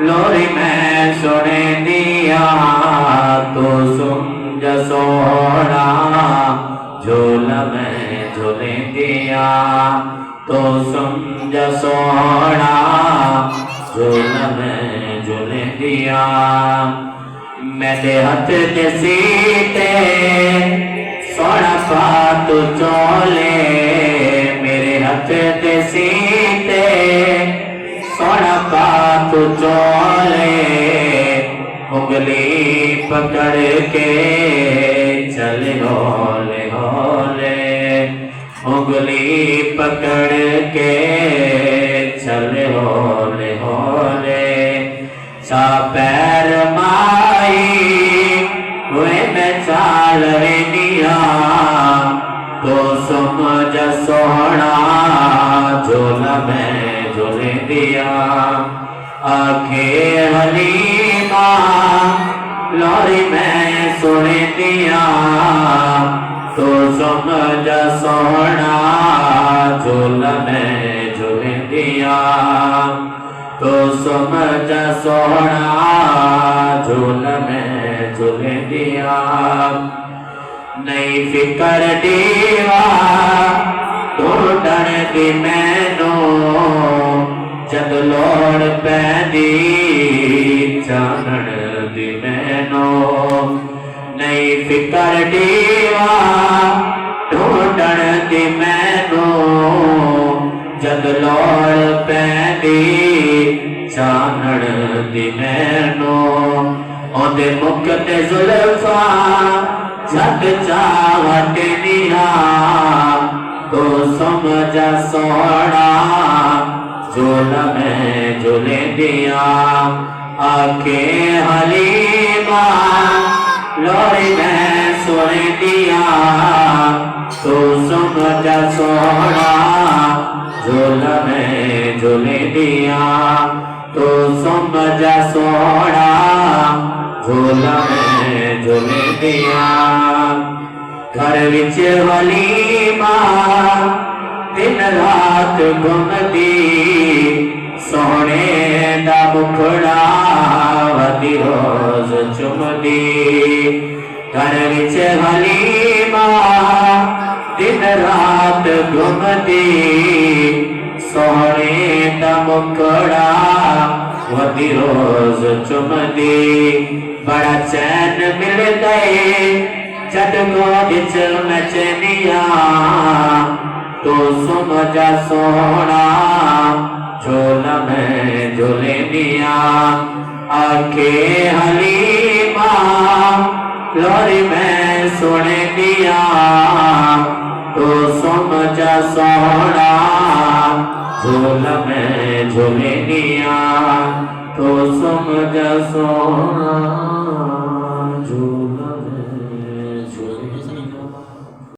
लोरी मैं सुने दिया तो समझ सोना झूल में झूले दिया तो समझ सोना झूल में झूले दिया मेरे हाथ के सीते सोना पात चोले मेरे हाथ के सीते सोना पात चोले उंगली पकड़ के चले होले होले उंगली पकड़ के चले होले होले सा पैर माई वे मैं चाल निया तो समझ सोना झोला में झोले दिया आखे हलीमा लोरी मैं सुने दिया तो समझ सोना झोला में झोले दिया तो समझ सोना झोला में झोले दिया नहीं फिकर दीवा तो डर दी मैनू जद लोड़ पैदी चानण दी मैनू नहीं फिकर दीवा तो डर दी मैनू जद लोड़ पैदी चानण दी मैनू ओदे मुख ते जुल्फा झट चावट निया तो समझ सोना झोला में झूले दिया आखे हलीमा लोरी में सोने दिया तो समझ सोना झोला में झूले दिया तो समझ सोना झोला में झूले दिया घर विच वलीमा दिन रात घुमदी सोने दा मुखड़ा वदी रोज चुमदी घर विच वलीमा दिन रात घुमदी सोने दा मुखड़ा वदी रोज चुमदी बड़ा चैन मिल गए जद गोद नचनिया तो समझ सोना झोला में झूले दिया आखे हलीमा लोरी में सुने दिया तो समझ सोना झोला में झूले दिया तो समझ सोना।